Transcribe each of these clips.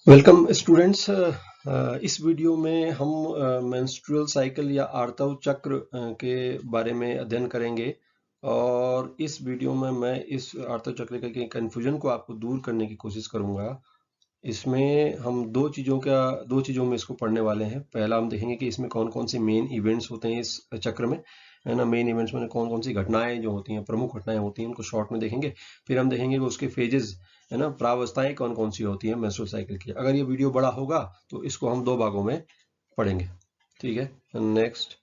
Welcome students. इस video में हम मेंस्ट्रुअल साइकिल या आर्तव चक्र के बारे में अध्ययन करेंगे। और इस वीडियो में मैं इस आर्तव चक्र के कंफ्यूजन को आपको दूर करने की कोशिश करूंगा। इसमें हम दो चीज़ों में इसको पढ़ने वाले हैं। पहला हम देखेंगे कि इसमें कौन कौन से मेन इवेंट्स होते हैं इस चक्र में, है ना। मेन इवेंट्स में कौन कौन सी घटनाएं जो होती हैं, प्रमुख घटनाएं होती हैं, उनको शॉर्ट में देखेंगे। फिर हम देखेंगे कि उसके फेजेस, है ना, प्रावस्थाएं कौन कौन सी होती हैं मेंस्ट्रुअल साइकिल की। अगर ये वीडियो बड़ा होगा तो इसको हम दो भागों में पढ़ेंगे, ठीक है। नेक्स्ट,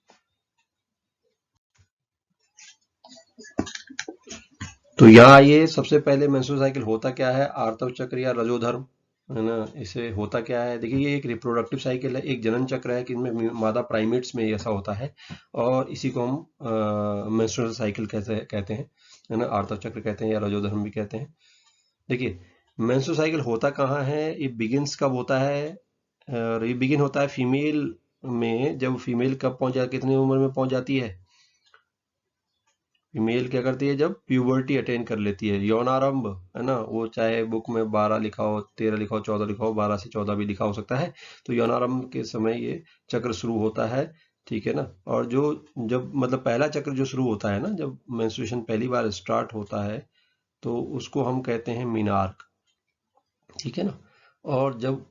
तो यहाँ आइए, सबसे पहले मेंस्ट्रुअल साइकिल होता क्या है, आर्तव चक्र या रजोधर्म, है ना। इसे होता क्या है, देखिए ये एक रिप्रोडक्टिव साइकिल है, एक जनन चक्र है कि इनमें मादा प्राइमेट्स में ऐसा होता है। और इसी को हम मेंस्ट्रुअल साइकिल कहते हैं, है ना। आर्तव चक्र कहते हैं या रजोधर्म भी कहते हैं। देखिए, मेंस्ट्रुअल साइकिल होता कहाँ है, ये बिगिंस कब होता है। और ये बिगिन होता है फीमेल में, जब फीमेल कब पहुंच जाती, कितनी उम्र में पहुंच जाती है। फीमेल क्या करती है, जब प्यूबर्टी अटेन कर लेती है, यौनारंभ, है ना। वो चाहे बुक में 12 लिखा हो, 13 लिखा हो, 14 लिखा हो, 12 से 14 भी लिखा हो सकता है। तो यौनारंभ के समय ये चक्र शुरू होता है, ठीक है ना। और जो जब मतलब पहला चक्र जो शुरू होता है ना, जब मेंस्ट्रुएशन पहली बार स्टार्ट होता है, तो उसको हम कहते हैं मीनार्क, ठीक है ना। और जब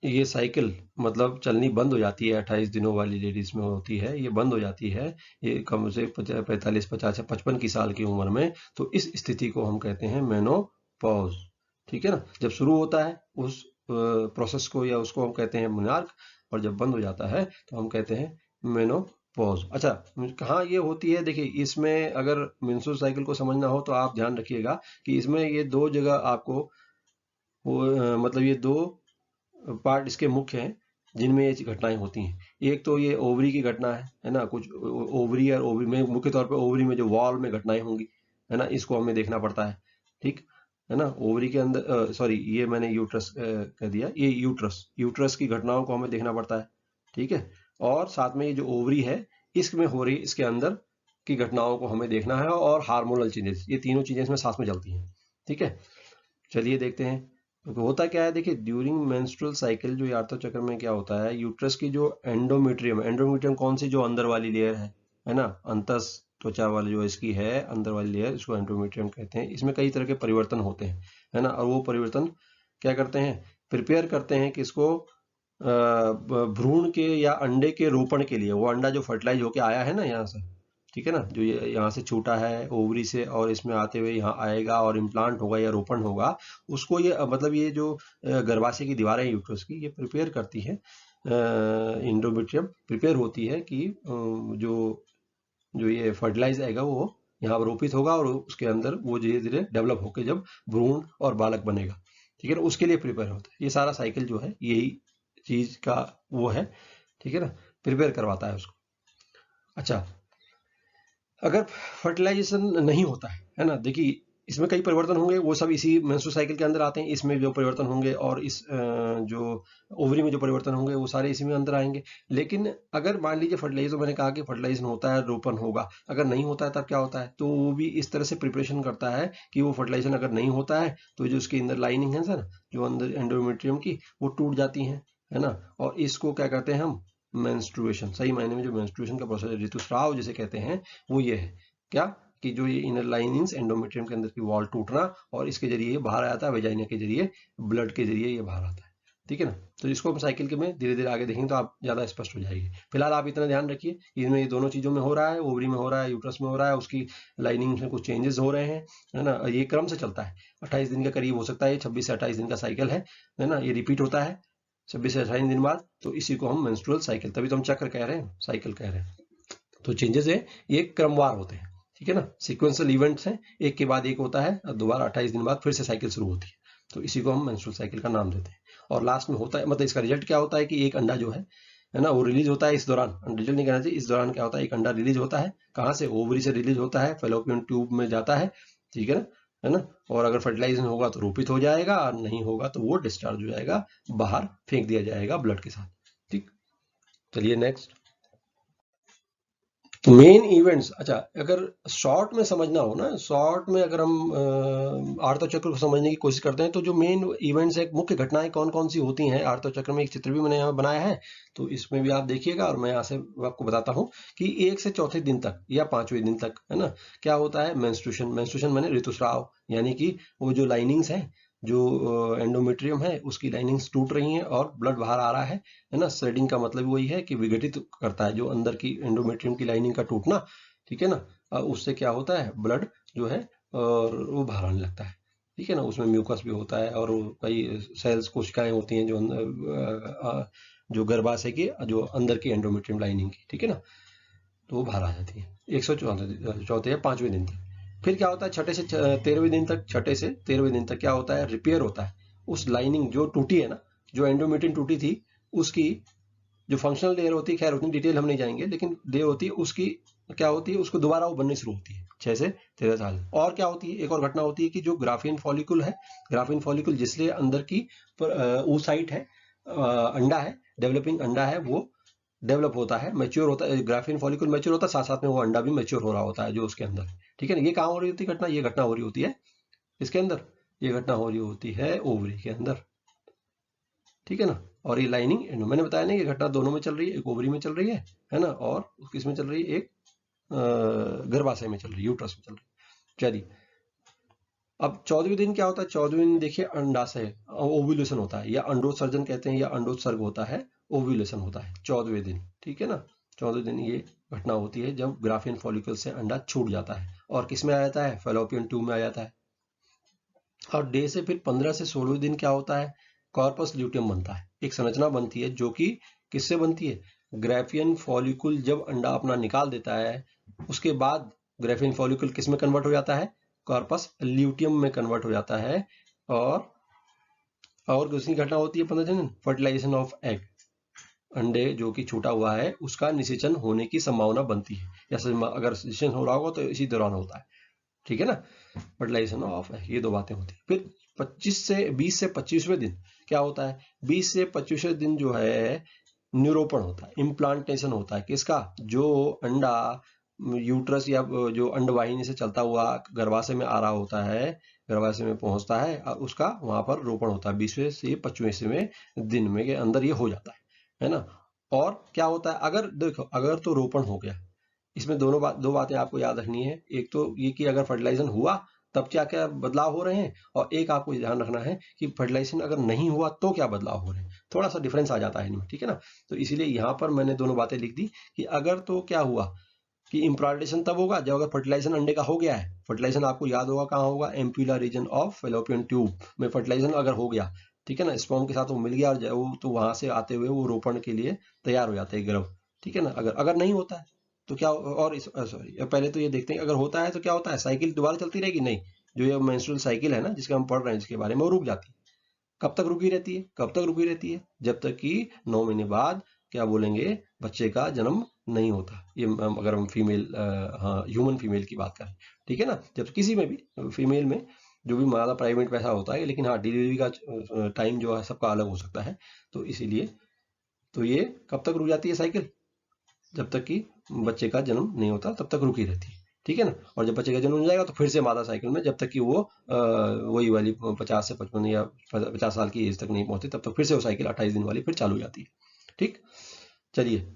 ये साइकिल मतलब चलनी बंद हो जाती है, 28 दिनों वाली लेडीज में होती है, ये बंद हो जाती है, ये कम से 45 50 या 55 की साल की उम्र में, तो इस स्थिति को हम कहते हैं मेनोपॉज, ठीक है ना। जब शुरू होता है उस प्रोसेस को या उसको हम कहते हैं मोनार्क, और जब बंद हो जाता है तो हम कहते हैं मेनोपॉज। अच्छा, कहाँ ये होती है, देखिए इसमें अगर मेंस्ट्रुअल साइकिल को समझना हो तो आप ध्यान रखिएगा कि इसमें ये दो जगह आपको मतलब ये दो पार्ट इसके मुख्य हैं जिनमें ये घटनाएं होती हैं। एक तो ये ओवरी की घटना है ना। कुछ ओवरी और ओवरी में, मुख्य तौर पे ओवरी में जो वॉल में घटनाएं होंगी, है ना, इसको हमें देखना पड़ता है, ठीक है ना। ओवरी के अंदर, सॉरी, ये मैंने यूट्रस कह दिया, ये यूट्रस यूट्रस की घटनाओं को हमें देखना पड़ता है, ठीक है। और साथ में ये जो ओवरी है, इसमें हो रही, इसके अंदर की घटनाओं को हमें देखना है, और हार्मोनल चेंजेस, ये तीनों चीजें इसमें साथ में चलती हैं, ठीक है। चलिए देखते हैं। तो होता क्या है, देखिए ड्यूरिंग मेंस्ट्रुअल साइकिल जो आर्तव चक्र में क्या होता है, यूट्रस की जो एंडोमेट्रियम, एंडोमेट्रियम कौन सी, जो अंदर वाली लेयर है ना, अंतस त्वचा वाली जो इसकी है अंदर वाली लेयर, इसको एंडोमेट्रियम कहते हैं। इसमें कई तरह के परिवर्तन होते हैं, है ना। और वो परिवर्तन क्या करते हैं, प्रिपेयर करते हैं कि इसको भ्रूण के या अंडे के रोपण के लिए, वो अंडा जो फर्टिलाइज होके आया है ना यहाँ से, ठीक है ना, जो ये यहाँ से छूटा है ओवरी से और इसमें आते हुए यहाँ आएगा और इम्प्लांट होगा या रोपण होगा, उसको ये मतलब ये जो गर्भाशय की दीवारें यूट्रस की, ये प्रिपेयर करती है, इंडोमेट्रियम प्रिपेयर होती है कि जो जो ये फर्टिलाइज आएगा वो यहाँ पर रोपित होगा, और उसके अंदर वो धीरे धीरे डेवलप होकर जब भ्रूण और बालक बनेगा, ठीक है ना, उसके लिए प्रिपेयर होता है। ये सारा साइकिल जो है यही चीज का वो है, ठीक है ना, प्रिपेयर करवाता है उसको। अच्छा, अगर फर्टिलाइजेशन नहीं होता है ना, देखिए इसमें कई परिवर्तन होंगे, वो सब इसी मेंस्ट्रुअल साइकिल के अंदर आते हैं। इसमें जो परिवर्तन होंगे और इस जो ओवरी में जो परिवर्तन होंगे, वो सारे इसी में अंदर आएंगे। लेकिन अगर मान लीजिए फर्टिलाइजेशन, मैंने कहा कि फर्टिलाइजेशन होता है, रोपण होगा, अगर नहीं होता है तब क्या होता है, तो वो भी इस तरह से प्रिपरेशन करता है कि वो फर्टिलाइजेशन अगर नहीं होता है तो जो उसकी अंदर लाइनिंग है सर, जो अंदर एंडोमेट्रियम की, वो टूट जाती है ना। और इसको क्या कहते हैं हम, मेंस्ट्रुएशन, सही मायने में जो मेंस्ट्रुएशन का प्रोसेस, ऋतुस्राव जिसे कहते हैं, वो ये है क्या, कि जो ये इनर लाइनिंग्स एंडोमेट्रियम के अंदर की वॉल टूटना, और इसके जरिए ये बाहर आता है, वेजाइना के जरिए, ब्लड के जरिए ये बाहर आता है, ठीक है ना। तो इसको हम साइकिल के में धीरे धीरे आगे देखेंगे तो आप ज्यादा स्पष्ट हो जाएगी। फिलहाल आप इतना ध्यान रखिए कि इसमें ये दोनों चीजों में हो रहा है, ओवरी में हो रहा है, यूट्रस में हो रहा है, उसकी लाइनिंग में कुछ चेंजेस हो रहे हैं, है ना। ये क्रम से चलता है, 28 दिन के करीब हो सकता है, 26 से 28 दिन का साइकिल है ना, ये रिपीट होता है 26 से 28 दिन बाद। तो इसी को हम मेंस्ट्रुअल साइकिल, तभी तो हम चक्र कह रहे हैं, साइकिल कह रहे हैं। तो चेंजेस है, ये क्रमवार होते हैं, ठीक है ना, सीक्वेंशियल इवेंट्स हैं, एक के बाद एक होता है, और दोबारा 28 दिन बाद फिर से साइकिल शुरू होती है। तो इसी को हम मेंस्ट्रुअल साइकिल का नाम देते हैं। और लास्ट में होता है, मतलब इसका रिजल्ट क्या होता है कि एक अंडा जो है ना, वो रिलीज होता है इस दौरान, रिजल्ट नहीं कहना चाहिए, इस दौरान क्या होता है, एक अंडा रिलीज होता है, कहाँ से, ओवरी से रिलीज होता है, फेलोपियन ट्यूब में जाता ठीक है ना। और अगर फर्टिलाइजेशन होगा तो रोपित हो जाएगा, और नहीं होगा तो वो डिस्चार्ज हो जाएगा, बाहर फेंक दिया जाएगा ब्लड के साथ, ठीक। चलिए नेक्स्ट। तो मेन इवेंट्स, अच्छा अगर शॉर्ट में समझना हो ना, शॉर्ट में अगर हम आर्तचक्र को समझने की कोशिश करते हैं तो जो मेन इवेंट्स है, मुख्य घटनाएं कौन कौन सी होती हैं आर्तचक्र में, एक चित्र भी मैंने यहाँ बनाया है, तो इसमें भी आप देखिएगा और मैं यहाँ से आपको बताता हूँ कि 1 से चौथे दिन तक या 5वें दिन तक, है ना, क्या होता है, मेंस्ट्रुएशन। मेंस्ट्रुएशन माने ऋतुस्राव, यानी कि वो जो लाइनिंग्स हैं, जो एंडोमेट्रियम है उसकी लाइनिंग्स टूट रही हैं और ब्लड बाहर आ रहा है ना। स्वेडिंग का मतलब वही है कि विघटित करता है जो अंदर की एंडोमेट्रियम की लाइनिंग का टूटना, ठीक है ना। उससे क्या होता है, ब्लड जो है और वो बाहर आने लगता है, ठीक है ना। उसमें म्यूकस भी होता है और कई सेल्स, कोशिकाएं होती हैं जो जो गर्भाशय की जो अंदर की एंडोमेट्रियम लाइनिंग की, ठीक है ना, तो वो बाहर आ जाती है 104 या 5वें दिन तक। फिर क्या होता है, छठे से 13वें दिन तक, छठे से 13वें दिन तक क्या होता है, रिपेयर होता है। उस लाइनिंग जो टूटी है ना, जो एंडोमेट्रियम टूटी थी, उसकी जो फंक्शनल लेयर होती है, खैर उतनी डिटेल हम नहीं जाएंगे, लेकिन लेयर होती है उसकी, क्या होती है, उसको दोबारा वो बननी शुरू होती है 6 से 13 साल। और क्या होती है, एक और घटना होती है कि जो ग्राफियन फॉलिकुल है, ग्राफियन फॉलिकुल जिसलिए अंदर की oocyte है, अंडा है, डेवलपिंग अंडा है, वो डेवलप होता है, मैच्योर होता है, ग्राफियन फॉलिकल मैच्योर होता है, साथ साथ में वो अंडा भी मैच्योर हो रहा होता है जो उसके अंदर, ठीक है ना। ये कहाँ हो रही होती है घटना, ये घटना हो रही होती है इसके अंदर, ये घटना हो रही होती है ओवरी के अंदर, ठीक है ना। और ये लाइनिंग, मैंने बताया ना, ये घटना दोनों में चल रही है, एक ओवरी में चल रही है ना, और किसमें चल रही है, एक गर्भाशय में चल रही है, यूट्रस में चल रही है। चलिए, अब 14वें दिन क्या होता है, 14वें दिन देखिए अंडाशय, ओव्यूलेशन होता है, या अंडोत्सर्जन कहते हैं, या अंडोत्सर्ग होता है, ओव्यूलेशन होता है 14वें दिन, ठीक है ना। 14वें दिन ये घटना होती है जब ग्राफियन फॉलिकल से अंडा छूट जाता है और किसमें आ जाता है, फेलोपियन ट्यूब में आ जाता है। और डे से फिर 15 से 16वें दिन क्या होता है, कॉर्पस ल्यूटियम बनता है, एक संरचना बनती है जो कि किससे बनती है, ग्राफियन फॉलिकुल जब अंडा अपना निकाल देता है, उसके बाद ग्राफियन फॉलिकुल किस में कन्वर्ट हो जाता है, कॉर्पस ल्यूटियम में कन्वर्ट हो जाता है। और दूसरी घटना होती है 15 दिन, फर्टिलाइजेशन ऑफ एग, अंडे जो कि छूटा हुआ है उसका निषेचन होने की संभावना बनती है, या अगर निषेचन हो रहा होगा तो इसी दौरान होता है, ठीक है ना। फर्टिलाइजेशन ऑफ एग, ये दो बातें होती है। फिर 20 से 25वें दिन क्या होता है, 20 से 25वें दिन जो है न्यूरोपण होता है, इम्प्लांटेशन होता है, किसका, जो अंडा यूट्रस या जो अंडवाहिनी से चलता हुआ गर्भाशय में आ रहा होता है, गर्भाशय में पहुंचता है, उसका वहां पर रोपण होता है 20वें से 25वें दिन में के अंदर ये हो जाता है ना। और क्या होता है, अगर देखो, अगर तो रोपण हो गया, इसमें दो बातें आपको याद रखनी है। एक तो ये कि अगर फर्टिलाइजेशन हुआ तब क्या क्या बदलाव हो रहे हैं, और एक आपको ध्यान रखना है कि फर्टिलाइजेशन अगर नहीं हुआ तो क्या बदलाव हो रहे हैं, थोड़ा सा डिफरेंस आ जाता है इनमें, ठीक है ना। तो इसीलिए यहाँ पर मैंने दोनों बातें लिख दी कि अगर तो क्या हुआ कि इम्प्लांटेशन तब होगा जब अगर फर्टिलाइजेशन अंडे का हो गया है। फर्टिलाइजेशन आपको याद होगा कहाँ होगा, ampulla region of Fallopian tube में फर्टिलाइजेशन अगर हो गया, ठीक है ना, स्पर्म के साथ वो मिल गया और वो तो वहां से आते हुए वो रोपण के लिए तैयार हो जाते हैं गर्भ, ठीक है ना। अगर अगर नहीं होता है तो क्या, और सॉरी, पहले तो ये देखते हैं अगर होता है तो क्या होता है, साइकिल दोबारा चलती रहेगी, नहीं, जो ये मेंस्ट्रुअल साइकिल है ना जिसके हम पढ़ रहे हैं जिसके बारे में, वो रुक जाती है। कब तक रुकी रहती है, कब तक रुकी रहती है, जब तक कि 9 महीने बाद क्या बोलेंगे, बच्चे का जन्म नहीं होता। ये अगर हम फीमेल, हाँ, ह्यूमन फीमेल की बात करें, ठीक है ना। जब किसी में भी फीमेल में जो भी मादा प्राइमेट वैसा होता है, लेकिन हाँ डिलीवरी का टाइम जो है सबका अलग हो सकता है, तो इसीलिए तो ये कब तक रुक जाती है साइकिल, जब तक कि बच्चे का जन्म नहीं होता तब तक रुकी रहती है, ठीक है ना। और जब बच्चे का जन्म हो जाएगा तो फिर से मादा साइकिल में, जब तक कि वो वही वाली 50 से 55 या 50 साल की एज तक नहीं पहुंचती, तब तक फिर से वो साइकिल 28 दिन वाली फिर चालू हो जाती है, ठीक। चलिए,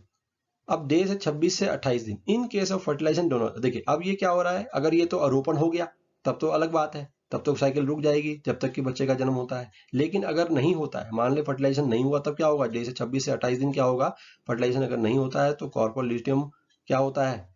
अब डे से 26 से 28 दिन, इन केस ऑफ फर्टिलाइजेशन दोनों, देखिए अब ये क्या हो रहा है, अगर ये तो आरोपण हो गया तब तो अलग बात है, तब तो साइकिल रुक जाएगी जब तक कि बच्चे का जन्म होता है। लेकिन अगर नहीं होता है, मान ले फर्टिलाइजेशन नहीं हुआ, तब क्या होगा, डे से 26 से 28 दिन क्या होगा, फर्टिलाइजेशन अगर नहीं होता है तो कॉर्पल ल्यूटियम क्या होता है,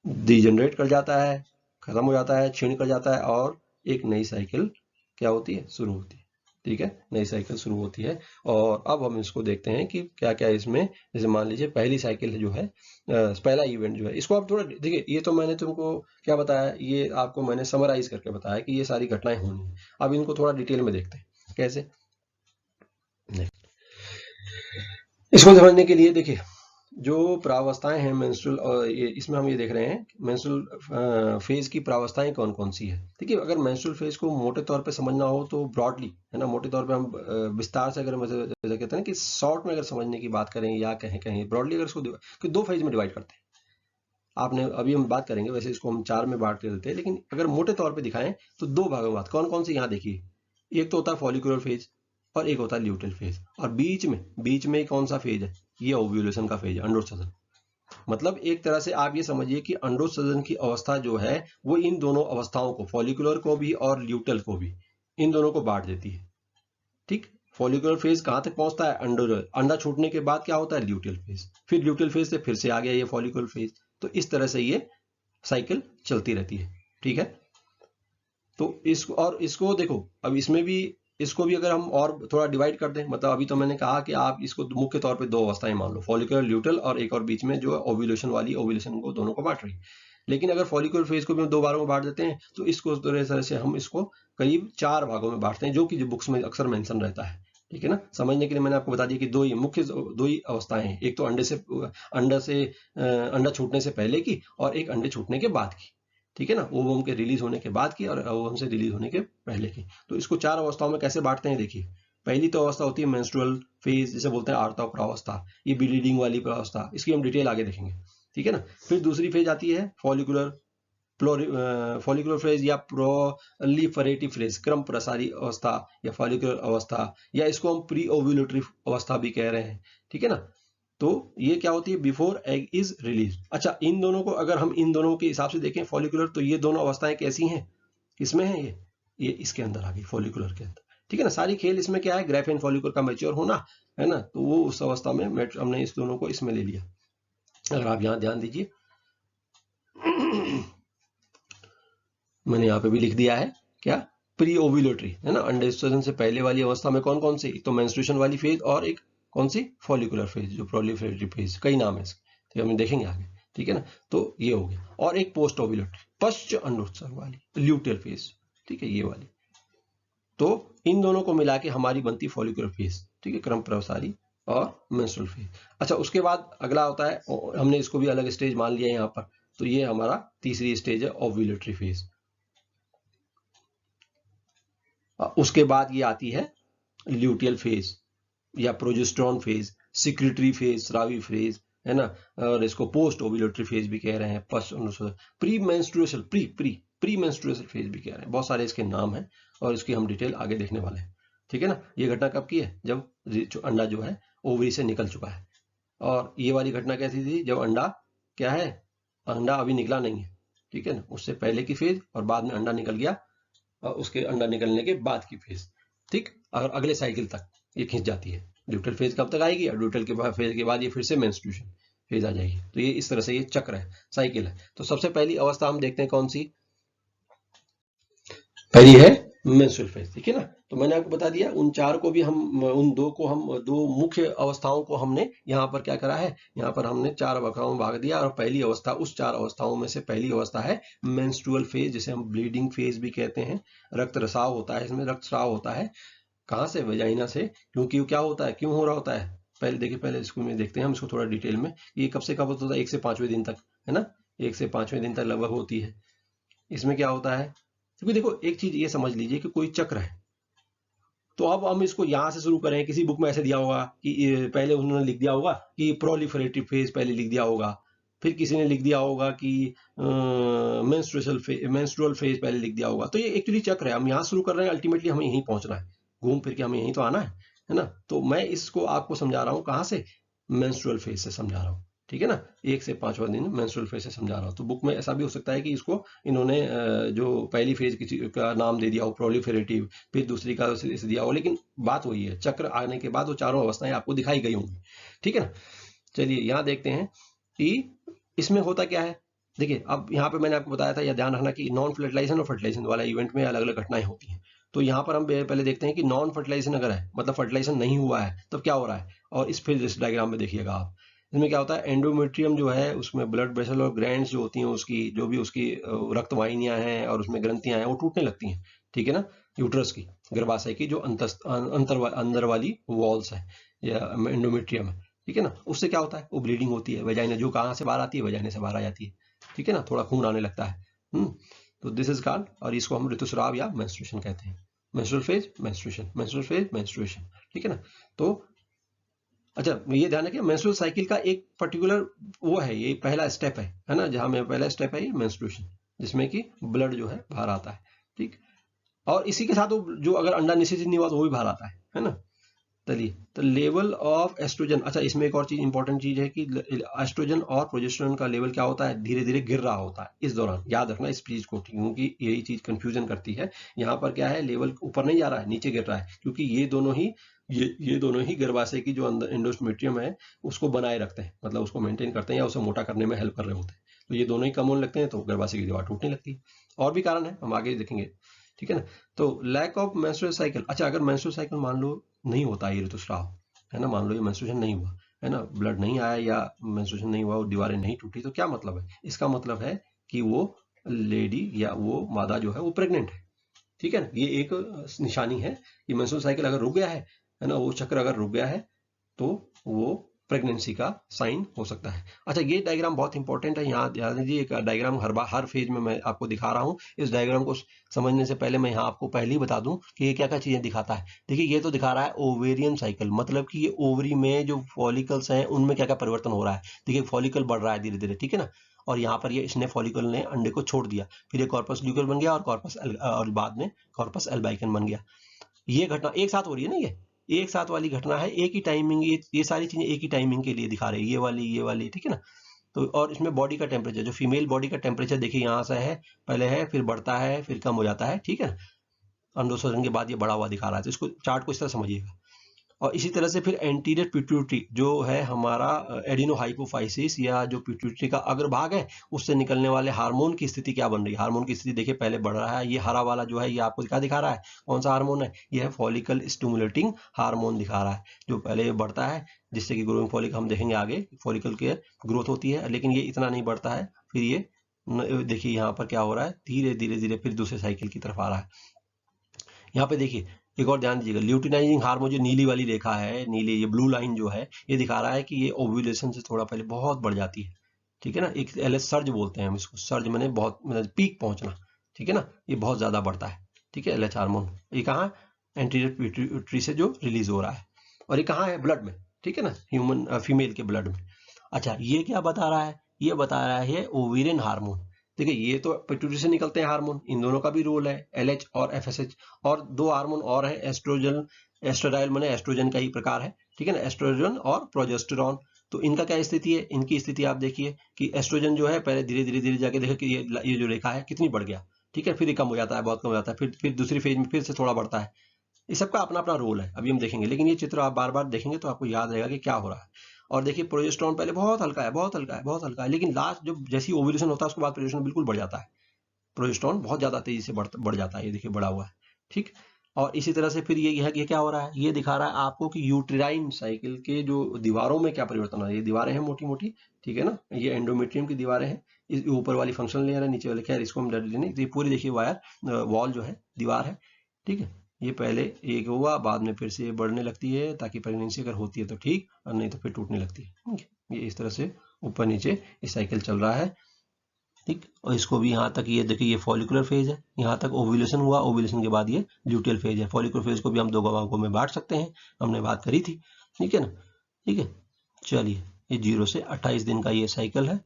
डिजेनरेट कर जाता है, खत्म हो जाता है, क्षीण कर जाता है, और एक नई साइकिल क्या होती है, शुरू होती है, ठीक है, नई साइकिल शुरू होती है। और अब हम इसको देखते हैं कि क्या क्या इसमें, जैसे मान लीजिए पहली साइकिल जो है, पहला इवेंट जो है, इसको आप थोड़ा देखिए, ये तो मैंने तुमको क्या बताया, ये आपको मैंने समराइज करके बताया कि ये सारी घटनाएं होनी है। अब इनको थोड़ा डिटेल में देखते हैं कैसे। इसको समझने के लिए देखिए, जो प्रावस्थाएं हैं मेंस्ट्रुअल, इसमें हम ये देख रहे हैं मेंस्ट्रुअल फेज की प्रावस्थाएं कौन कौन सी है। देखिए, अगर मेंस्ट्रुअल फेज को मोटे तौर पे समझना हो तो ब्रॉडली, है ना, मोटे तौर पे हम विस्तार से अगर जैसे कहते हैं कि शॉर्ट में अगर समझने की बात करें या कहें कहें ब्रॉडली, अगर इसको कि 2 फेज में डिवाइड करते हैं। आपने अभी हम बात करेंगे, वैसे इसको हम 4 में बांट के देते हैं, लेकिन अगर मोटे तौर पे दिखाएं तो 2 भागों में बात कौन कौन सी यहाँ देखिए। एक तो होता है फॉलिकुलर फेज और एक होता है ल्यूटेल फेज, और बीच में कौन सा फेज है, ये ओव्यूलेशन का फेज है, अंडोत्सर्जन। मतलब एक तरह से आप ये समझिए कि अंडोत्सर्जन की अवस्था जो है वो इन दोनों अवस्थाओं को, फॉलिकुलर को भी और ल्यूटल को भी, इन दोनों को बांट देती है। ठीक, फॉलिकुलर फेज कहां तक पहुंचता है, अंडा छूटने के बाद क्या होता है, ल्यूटल फेज, फिर ल्यूटल फेज से फिर से आ गया ये फॉलिकुलर फेज। तो इस तरह से ये साइकिल चलती रहती है। ठीक है, तो इसको देखो, अब इसमें भी, इसको भी अगर हम और थोड़ा डिवाइड कर दें, मतलब अभी तो मैंने कहा कि आप इसको मुख्य तौर पे 2 अवस्थाएं मान लो, फॉलिकुलर ल्यूटल और एक और बीच में जो है ओव्यूलेशन वाली, ओव्यूलेशन को दोनों को बांट रही। लेकिन अगर फॉलिकुलर फेज को भी हम 2 भागों में बांट देते हैं तो इसको तरह से हम इसको करीब 4 भागों में बांटते हैं, जो कि बुक्स में अक्सर मेंशन रहता है। ठीक है ना, समझने के लिए मैंने आपको बता दिया कि दो ही अवस्थाएं हैं, एक तो अंडा छूटने से पहले की और एक अंडे छूटने के बाद की। ठीक है ना, ओवम के रिलीज होने के बाद की और ओवम से रिलीज होने के पहले की। तो इसको 4 अवस्थाओं में कैसे बांटते हैं, देखिए। पहली तो अवस्था होती है मेंस्ट्रुअल फेज, जिसे बोलते हैं आर्तव प्रावस्था, ये ब्लीडिंग वाली प्रावस्था, इसकी हम डिटेल आगे देखेंगे। ठीक है ना, फिर दूसरी फेज आती है फॉलिकुलर फेज या प्रोलिफरेटिव फेज, क्रम प्रसारी अवस्था या फॉलिकुलर अवस्था, या इसको हम प्री ओव्यूलेटरी अवस्था भी कह रहे हैं। ठीक है ना, तो ये क्या होती है, बिफोर एग इज रिलीज। अच्छा, इन दोनों को अगर हम इन दोनों के हिसाब से देखें फॉलिकुलर, तो ये दोनों अवस्थाएं कैसी हैं, किसमें है ये इसके अंदर आ गई, फॉलिकुलर के अंदर। ठीक है ना, सारी खेल इसमें क्या है, ग्रेफेन फॉलिकुलर का मैच्योर होना, है ना, तो वो उस अवस्था में हमने इस दोनों को इसमें ले लिया। अगर आप यहाँ ध्यान दीजिए मैंने यहाँ पे भी लिख दिया है क्या, प्री ओव्यूलेटरी, है ना, अंडोत्सर्जन से पहले वाली अवस्था में कौन कौन सी, तो मेंस्ट्रुएशन वाली फेज और एक कौन सी, फॉलिकुलर फेज, जो प्रोलिफरेटरी फेज, कई नाम है इसके, तो हम देखेंगे आगे। ठीक है ना, तो ये हो गया, और एक पोस्ट ओव्यूलेटरी, पश्च अंडोत्सर्ग वाली ल्यूटेल फेज। ठीक है, ये वाली। तो इन दोनों को मिला के हमारी बनती फॉलिकुलर फेज। ठीक है, क्रम प्रसारी और मेंस्ट्रुअल फेज। अच्छा, उसके बाद अगला होता है, हमने इसको भी अलग स्टेज मान लिया यहाँ पर, तो ये हमारा तीसरी स्टेज है, ओव्यूलेटरी फेज। उसके बाद ये आती है ल्यूटियल फेज या प्रोजेस्टेरॉन फेज, सिक्रेटरी फेज, स्रावी फेज, है ना, और इसको पोस्ट ओव्यूलेटरी फेज भी कह रहे हैं, pre menstruation pre menstruation phase भी कह रहे हैं, बहुत सारे इसके नाम हैं और इसकी हम डिटेल आगे देखने वाले हैं। ठीक है ना, ये घटना कब की है, जब अंडा जो है ओवरी से निकल चुका है। और ये वाली घटना कैसी थी, जब अंडा क्या है, अंडा अभी निकला नहीं है। ठीक है ना, उससे पहले की फेज और बाद में अंडा निकल गया और उसके अंडा निकलने के बाद की फेज। ठीक, और अगले साइकिल तक ये खींच जाती है। ड्यूटल फेज कब तक आएगी, और ड्यूटल के बाद फेज के बाद ये फिर से मेंस्ट्रुएशन फेज आ जाएगी। तो ये इस तरह से ये चक्र है, साइकिल है। तो सबसे पहली अवस्था हम देखते हैं कौन सी, पहली है मेंस्ट्रुअल फेज। ठीक है ना, तो मैंने आपको बता दिया उन 4 को भी हम, उन 2 को हम, 2 मुख्य अवस्थाओं को हमने यहाँ पर क्या करा है, यहाँ पर हमने 4 अवस्थाओं में भाग दिया, और पहली अवस्था, उस 4 अवस्थाओं में से पहली अवस्था है मेंस्ट्रुअल फेज, जिसे हम ब्लीडिंग फेज भी कहते हैं। रक्त रसाव होता है, इसमें रक्तस्राव होता है, कहाँ से, वेजाइना से। क्योंकि क्या होता है, क्यों हो रहा होता है, पहले देखिए, पहले इसको में देखते हैं हम इसको थोड़ा डिटेल में। ये कब से कब होता है, 1 से 5वें दिन तक, है ना, 1 से 5वें दिन तक लगभग होती है। इसमें क्या होता है, क्योंकि देखो एक चीज ये समझ लीजिए कि कोई चक्र है, तो अब हम इसको यहाँ से शुरू करें, किसी बुक में ऐसे दिया होगा कि पहले उन्होंने लिख दिया होगा कि प्रोलिफरेटिव फेज पहले लिख दिया होगा, फिर किसी ने लिख दिया होगा कि मेंस्ट्रुअल फेज पहले लिख दिया होगा। तो ये एक्चुअली चक्र है, हम यहाँ शुरू कर रहे हैं, अल्टीमेटली हमें यहीं पहुंचना है, घूम फिर के हमें यहीं तो आना है ना। तो मैं इसको आपको समझा रहा हूँ कहाँ से, मेंस्ट्रुअल फेज से समझा रहा हूँ। ठीक है ना, 1 से 5वां दिन मेंस्ट्रुअल फेज से समझा रहा हूँ। तो बुक में ऐसा भी हो सकता है कि इसको इन्होंने जो पहली फेज किसी का नाम दे दिया हो प्रोलिफरेटिव, फिर दूसरी का इसे दिया हो, लेकिन बात वही है, चक्र आने के बाद वो चारों अवस्थाएं आपको दिखाई गई होंगी। ठीक है ना, चलिए यहाँ देखते हैं कि इसमें होता क्या है। देखिए, अब यहाँ पे मैंने आपको बताया था, या ध्यान रखना कि नॉन फर्टिलाइजेशन और फर्टिलाइजेशन वाला इवेंट में अलग अलग घटनाएं होती हैं। तो यहाँ पर हम पहले देखते हैं कि नॉन फर्टिलाइजेशन अगर है, मतलब फर्टिलाइजेशन नहीं हुआ है, तब क्या हो रहा है। और इस फिर इस डायग्राम में देखिएगा आप, इसमें क्या होता है, एंडोमेट्रियम जो है उसमें ब्लड वेसल और ग्रैंड्स जो होती हैं, उसकी जो भी उसकी रक्तवाहिनियां हैं और उसमें ग्रंथियां हैं, वो टूटने लगती हैं। ठीक है ना, यूट्रस की, गर्भाशय की जो अंदर वाली वॉल्स है या एंडोमेट्रियम है, ठीक है ना। उससे क्या होता है, वो ब्लीडिंग होती है, वेजाइना जो कहाँ से बाहर आती है, वेजाइना से बाहर आ जाती है, ठीक है ना, थोड़ा खून आने लगता है। तो दिस इज कॉल्ड, और इसको हम ऋतुस्राव या मेंस्ट्रुएशन कहते हैं। Menstrual phase, menstruation, menstrual phase, menstruation, ठीक है ना। तो अच्छा, ये ध्यान रखिए, मेंस्ट्रुअल साइकिल का एक पर्टिकुलर वो है, ये पहला स्टेप है ना, जहां में पहला स्टेप है ये मेंस्ट्रुएशन, जिसमें कि ब्लड जो है बाहर आता है, ठीक। और इसी के साथ वो जो अगर अंडा निषेचित नहीं हुआ तो वो भी बाहर आता है ना। चलिए, तो लेवल ऑफ एस्ट्रोजन, अच्छा इसमें एक और चीज इंपॉर्टेंट चीज है कि एस्ट्रोजन और प्रोजेस्टेरोन का लेवल क्या होता है, धीरे धीरे गिर रहा होता है इस दौरान, याद रखना इस चीज को, क्योंकि यही चीज कंफ्यूजन करती है। यहाँ पर क्या है, लेवल ऊपर नहीं जा रहा है, नीचे गिर रहा है, क्योंकि ये दोनों ही गर्भाशय की जो अंदर एंडोमेट्रियम है उसको बनाए रखते हैं, मतलब उसको मेंटेन करते हैं या उसे मोटा करने में हेल्प कर रहे होते हैं। तो ये दोनों ही कम होने लगते हैं तो गर्भाशय की दीवार टूटने लगती है। और भी कारण है, हम आगे देखेंगे, ठीक है ना। तो लैक ऑफ मेंस्ट्रुअल साइकिल, अच्छा अगर मेंस्ट्रुअल साइकिल मान लो नहीं होता ये ऋतुस्राव, है ना, मान लो ये मेंस्ट्रुएशन नहीं हुआ, है ना, ब्लड नहीं आया या मेंस्ट्रुएशन नहीं हुआ और दीवारें नहीं टूटी, तो क्या मतलब है, इसका मतलब है कि वो लेडी या वो मादा जो है वो प्रेग्नेंट है, ठीक है ना। ये एक निशानी है कि मेंस्ट्रुअल साइकिल अगर रुक गया है ना, वो चक्र अगर रुक गया है तो वो प्रेगनेंसी का साइन हो सकता है। अच्छा, ये डायग्राम बहुत इंपॉर्टेंट है, यहाँ ध्यान दीजिए, एक डायग्राम हर फेज में मैं आपको दिखा रहा हूँ। इस डायग्राम को समझने से पहले मैं यहाँ आपको पहले ही बता दूं कि ये क्या क्या चीजें दिखाता है। देखिए, ये तो दिखा रहा है ओवेरियन साइकिल, मतलब कि ये ओवरी में जो फॉलिकल्स हैं उनमें क्या क्या परिवर्तन हो रहा है। देखिए, फॉलिकल बढ़ रहा है धीरे धीरे, ठीक है ना, और यहाँ पर ये इसने फॉलिकल ने अंडे को छोड़ दिया, फिर ये कॉर्पस ल्यूटियल बन गया और बाद में कॉर्पस एल्बाइकन बन गया। ये घटना एक साथ हो रही है ना, ये एक साथ वाली घटना है, एक ही टाइमिंग, ये सारी चीजें एक ही टाइमिंग के लिए दिखा रही है, ये वाली, ठीक है ना। तो और इसमें बॉडी का टेम्परेचर, जो फीमेल बॉडी का टेम्परेचर देखिए यहाँ से है, पहले है, फिर बढ़ता है, फिर कम हो जाता है, ठीक है। अंडोत्सर्जन के बाद ये बढ़ा हुआ दिखा रहा है, तो इसको चार्ट को इस तरह समझिएगा। और इसी तरह से फिर एंटीरियर पिट्यूटरी जो है हमारा एडिनोहाइपोफाइसिस या जो पिट्यूटरी का अग्रभाग है, उससे निकलने वाले हार्मोन की स्थिति क्या बन रही है। हार्मोन की स्थिति देखिए, पहले बढ़ रहा है, ये हरा वाला जो है ये आपको क्या दिखा रहा है, कौन सा हार्मोन है, ये है फॉलिकल स्टिमुलेटिंग हार्मोन दिखा रहा है, जो पहले बढ़ता है जिससे कि ग्रोइंग फॉलिकल, हम देखेंगे आगे, फॉलिकल की ग्रोथ होती है, लेकिन ये इतना नहीं बढ़ता है, फिर ये देखिए यहाँ पर क्या हो रहा है, धीरे धीरे धीरे फिर दूसरे साइकिल की तरफ आ रहा है। यहाँ पे देखिए, एक और ध्यान दीजिएगा, ल्यूटिनाइजिंग हार्मोन जो नीली वाली रेखा है, नीली ये ब्लू लाइन जो है, ये दिखा रहा है कि ये ओव्यूलेशन से थोड़ा पहले बहुत बढ़ जाती है, ठीक है ना। एक एलएच सर्ज बोलते हैं हम इसको, सर्ज मैंने बहुत, मतलब पीक पहुंचना, ठीक है ना, ये बहुत ज्यादा बढ़ता है, ठीक है, एलएच हार्मोन। ये कहाँ, एंटीरियर पिट्यूटरी से जो रिलीज हो रहा है, और ये कहाँ है, ब्लड में, ठीक है ना, ह्यूमन फीमेल के ब्लड में। अच्छा, ये क्या बता रहा है, ये बता रहा है ओवेरियन हार्मोन। देखिए, ये तो पिट्यूटरी से निकलते हैं हार्मोन, इन दोनों का भी रोल है, एलएच और एफएसएच, और दो हार्मोन और है, एस्ट्रोजन, एस्ट्राडाइल माने एस्ट्रोजन का ही प्रकार है, ठीक है ना, एस्ट्रोजन और प्रोजेस्टेरॉन। तो इनका क्या स्थिति है, इनकी स्थिति आप देखिए कि एस्ट्रोजन जो है पहले धीरे धीरे धीरे जाके देखो कि ये जो रेखा है कितनी बढ़ गया, ठीक है, फिर ये कम हो जाता है, बहुत कम हो जाता है, फिर दूसरी फेज में फिर से थोड़ा बढ़ता है। इस सबका अपना अपना रोल है, अभी हम देखेंगे, लेकिन ये चित्र आप बार बार देखेंगे तो आपको याद रहेगा कि क्या हो रहा है। और देखिए, प्रोजेस्टेरॉन पहले बहुत हल्का है, बहुत हल्का है, बहुत हल्का है, लेकिन लास्ट जब जैसी ओव्यूलेशन होता है उसके बाद प्रोजेस्टेरॉन बिल्कुल बढ़ जाता है, प्रोजेस्टेरॉन बहुत ज्यादा तेजी से बढ़ जाता है, ये देखिए बढ़ा हुआ है, ठीक। और इसी तरह से फिर ये क्या हो रहा है, ये दिखा रहा है आपको कि यूट्राइन साइकिल के जो दीवारों में क्या परिवर्तन हो रहा है। ये दीवारें हैं मोटी मोटी, ठीक है ना, ये एंडोमेट्रियम की दीवारें हैं, इस ऊपर वाली फंक्शनल लेयर है, नीचे वाले खैर इसको हम डर नहीं, तो ये पूरी देखिए वायर वॉल जो है दीवार है, ठीक है। ये पहले एक हुआ, बाद में फिर से ये बढ़ने लगती है, ताकि प्रेगनेंसी अगर होती है तो ठीक, और नहीं तो फिर टूटने लगती है, ठीक है। ये इस तरह से ऊपर नीचे ये साइकिल चल रहा है, ठीक। और इसको भी यहाँ तक, ये देखिए, ये फॉलिकुलर फेज है, यहाँ तक ओव्यूलेशन हुआ, ओव्यूलेशन के बाद ये ल्यूटियल फेज है। फॉलिकुलर फेज को भी हम दो भागों में बांट सकते हैं, हमने बात करी थी, ठीक है ना, ठीक है। चलिए, ये 0 से 28 दिन का ये साइकिल है,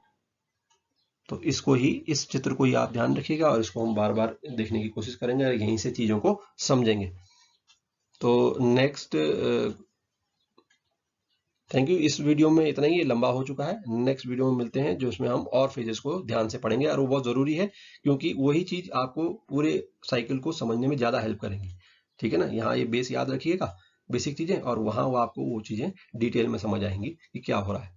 तो इसको ही, इस चित्र को ही आप ध्यान रखिएगा, और इसको हम बार बार देखने की कोशिश करेंगे और यहीं से चीजों को समझेंगे। तो नेक्स्ट, थैंक यू। इस वीडियो में इतना ही, ये लंबा हो चुका है, नेक्स्ट वीडियो में मिलते हैं जो उसमें हम और फेजेस को ध्यान से पढ़ेंगे, और वो बहुत जरूरी है क्योंकि वही चीज आपको पूरे साइकिल को समझने में ज्यादा हेल्प करेंगी, ठीक है ना। यहाँ ये बेस याद रखिएगा, बेसिक चीजें, और वहां वो आपको वो चीजें डिटेल में समझ आएंगी कि क्या हो रहा है।